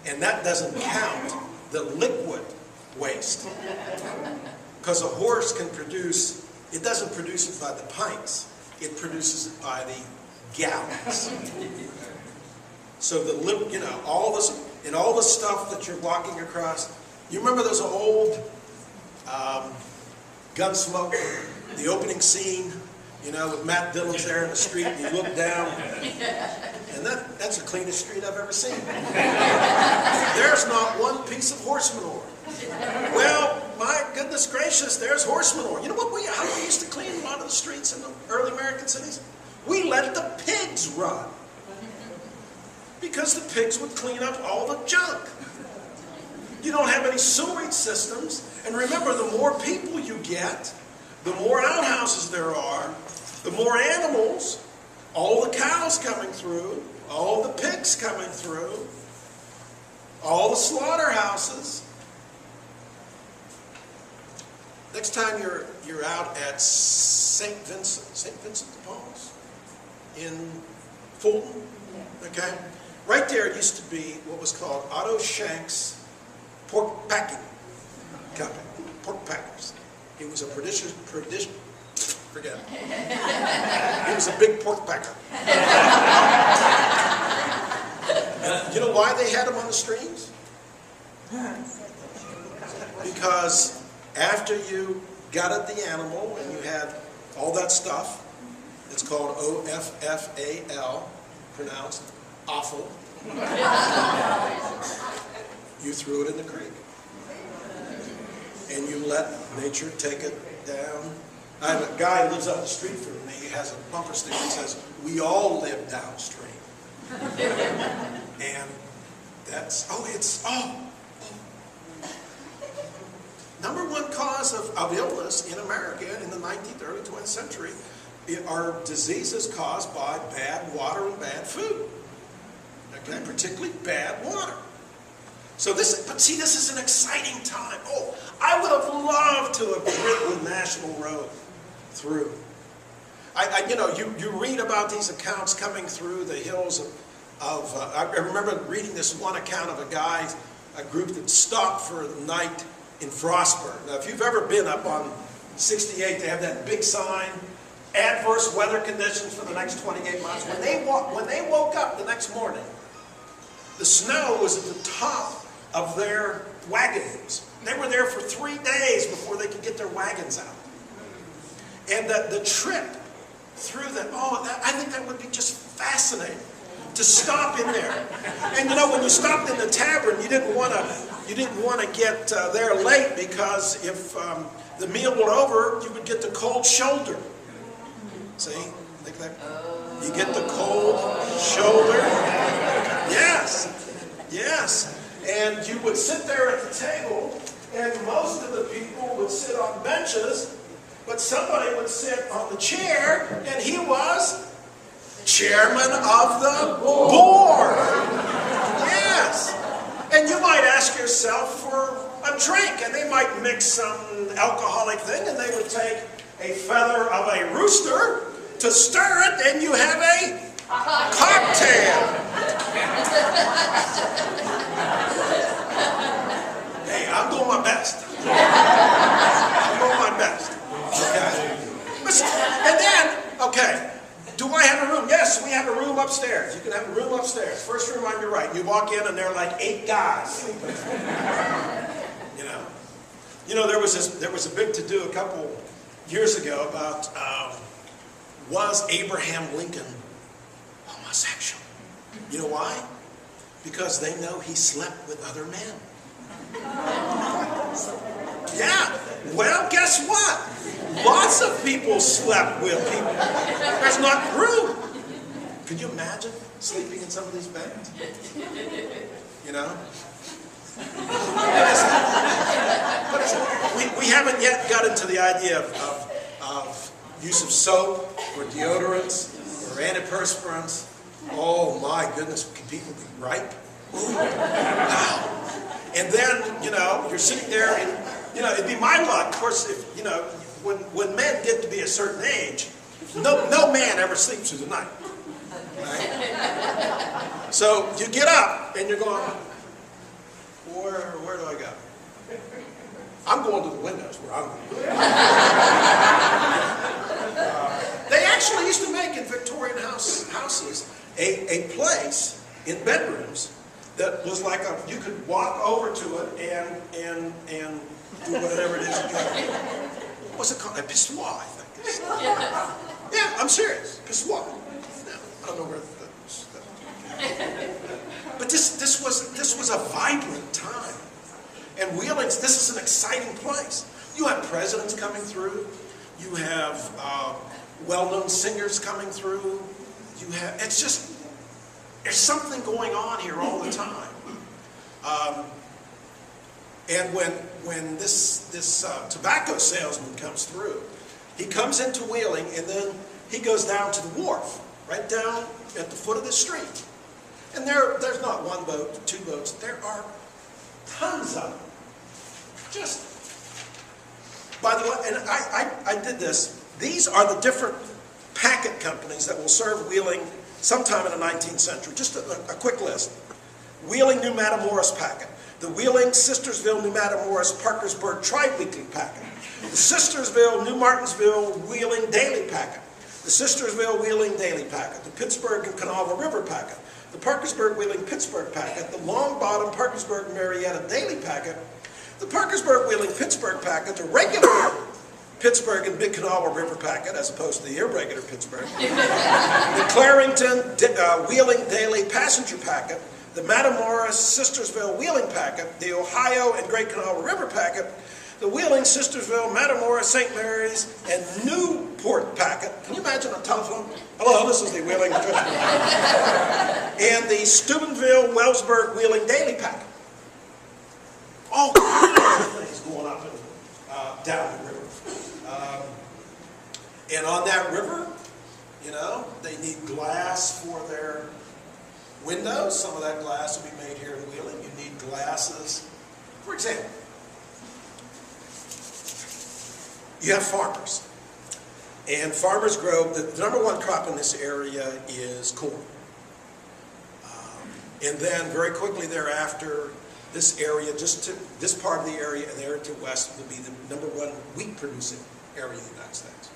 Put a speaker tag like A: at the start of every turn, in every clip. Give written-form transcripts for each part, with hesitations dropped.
A: And that doesn't count the liquid waste. Because a horse can produce, it doesn't produce it by the pints, it produces it by the gallons. So the all this and all the stuff that you're walking across. You remember those old Gunsmoke, the opening scene, with Matt Dillon's there in the street, and you look down, and that's the cleanest street I've ever seen. There's not one piece of horse manure. Well, my goodness gracious, there's horse manure. You know how we used to clean a lot of the streets in the early American cities? We let the pigs run. Because the pigs would clean up all the junk. You don't have any sewerage systems. And remember, the more people you get, the more outhouses there are, the more animals, all the cows coming through, all the pigs coming through, all the slaughterhouses. Next time you're out at St. Vincent de Paul's in Fulton, okay? Right there it used to be what was called Otto Shank's Pork Packing Company, pork packers. He was a forget it. He was a big pork packer. And you know why they had him on the streams? Because after you gutted the animal and you had all that stuff, it's called OFFAL, pronounced offal, you threw it in the creek. And you let nature take it down. I have a guy who lives up the street from me. He has a bumper sticker that says, "We all live downstream." And that's, number one cause of illness in America in the 19th, early 20th century are diseases caused by bad water and bad food. Okay, particularly bad water. So this is an exciting time. Oh, I would have loved to have ridden the National Road through. You read about these accounts coming through the hills of I remember reading this one account of a group that stopped for the night in Frostburg. Now, if you've ever been up on 68, they have that big sign, adverse weather conditions for the next 28 months. When they woke up the next morning, the snow was at the top of their wagon wheels. They were there for 3 days before they could get their wagons out. And the trip through I think that would be just fascinating to stop in there. And when you stopped in the tavern, you didn't want to get there late, because if the meal were over, you would get the cold shoulder. See? Like that. You get the cold shoulder. Yes. Yes. And you would sit there at the table, and most of the people would sit on benches, but somebody would sit on the chair, and he was chairman of the board. Yes. And you might ask yourself for a drink, and they might mix some alcoholic thing, and they would take a feather of a rooster to stir it, and you have a cocktail. Hey, I'm doing my best. I'm doing my best. Okay. And then, do I have a room? Yes, we have a room upstairs. You can have a room upstairs. First room on your right. You walk in and there are like 8 guys sleeping. There was a big to-do a couple years ago about was Abraham Lincoln homosexual? You know why? Because they know he slept with other men. Yeah. Well, guess what? Lots of people slept with people. There's not room. Could you imagine sleeping in some of these beds? We haven't yet got into the idea of use of soap or deodorants or antiperspirants. Oh my goodness, can people be ripe? Ooh, wow. And then, you're sitting there and, it'd be my luck, of course, if, when men get to be a certain age, no man ever sleeps through the night. Right? So you get up and you're going, Where do I go? I'm going to the windows where I'm going. They actually used to make in Victorian houses a place in bedrooms that was like you could walk over to it and do whatever it is you do. What's it called? A pissoir, I think. Yeah, I'm serious. Pissoir. No, I don't know where but this was a vibrant time. And Wheeling's, this is an exciting place. You have presidents coming through. You have well-known singers coming through. It's just, there's something going on here all the time. And when this tobacco salesman comes through, he comes into Wheeling and then he goes down to the wharf, right down at the foot of the street. And there's not one boat, two boats, there are tons of them. Just, by the way, and I did this. These are the different packet companies that will serve Wheeling sometime in the 19th century. Just a quick list. Wheeling, New Matamoras packet. The Wheeling, Sistersville, New Matamoras, Parkersburg Tri-Weekly packet. The Sistersville, New Martinsville, Wheeling Daily packet. The Sistersville, Wheeling Daily packet. The Pittsburgh and Kanawha River packet. The Parkersburg, Wheeling, Pittsburgh packet. The Long Bottom, Parkersburg, Marietta Daily packet. The Parkersburg, Wheeling, Pittsburgh packet. The regular Pittsburgh and Big Kanawha River packet, as opposed to the irregular Pittsburgh. The Clarington, Wheeling Daily passenger packet. The Matamoras, Sistersville, Wheeling packet. The Ohio and Great Kanawha River packet. The Wheeling, Sistersville, Matamoras, St. Mary's, and Newport packet. Can you imagine a telephone? Hello, this is the Wheeling and the Steubenville, Wellsburg, Wheeling Daily packet. All kinds of things going up and down the river. And on that river, you know, they need glass for their windows. Some of that glass will be made here in Wheeling. You need glasses. For example, you have farmers. And farmers grow, the number one crop in this area is corn. And then very quickly thereafter, this area, just to this part of the area and there to west will be the number one wheat producing area in the United States.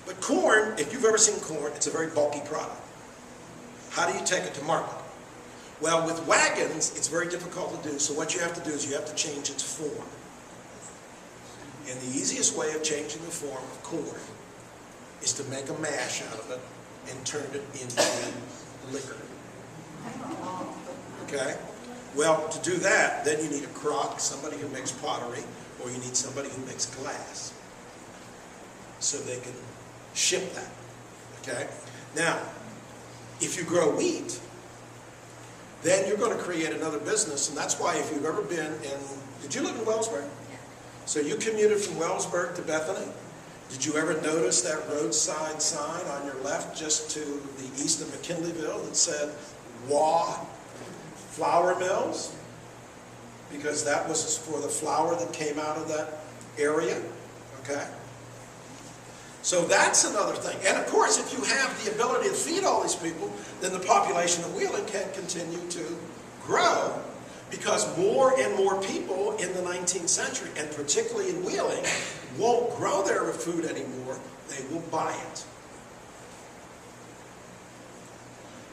A: But corn, if you've ever seen corn, it's a very bulky product. How do you take it to market? Well, with wagons, it's very difficult to do. So what you have to do is you have to change its form. And the easiest way of changing the form of corn is to make a mash out of it and turn it into liquor. Okay? Well, to do that, then you need a crock, somebody who makes pottery, or you need somebody who makes glass. So they can ship that. Okay? Now, if you grow wheat, then you're going to create another business, and that's why if you've ever been in, did you live in Wellsburg? Yeah. So you commuted from Wellsburg to Bethany. Did you ever notice that roadside sign on your left just to the east of McKinleyville that said Waugh Flour Mills? Because that was for the flour that came out of that area. Okay? So that's another thing. And of course, if you have the ability to feed all these people, then the population of Wheeling can continue to grow, because more and more people in the 19th century, and particularly in Wheeling, won't grow their food anymore. They will buy it.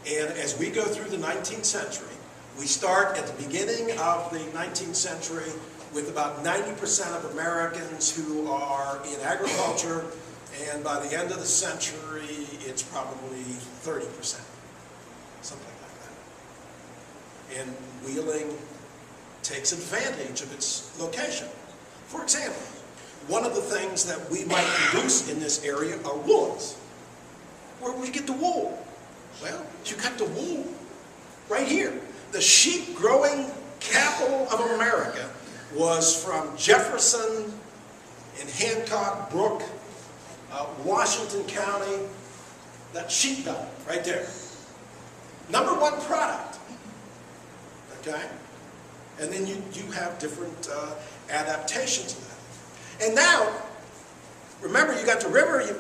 A: And as we go through the 19th century, we start at the beginning of the 19th century with about 90% of Americans who are in agriculture, and by the end of the century, it's probably 30%, something like that. And Wheeling takes advantage of its location. For example, one of the things that we might produce in this area are woolens. Where do we get the wool? Well, you got the wool right here. The sheep-growing capital of America was from Jefferson and Hancock Brook, Washington County, that sheep belt right there. Number one product. Okay? And then you have different adaptations of that. And now, remember, you got the river, you've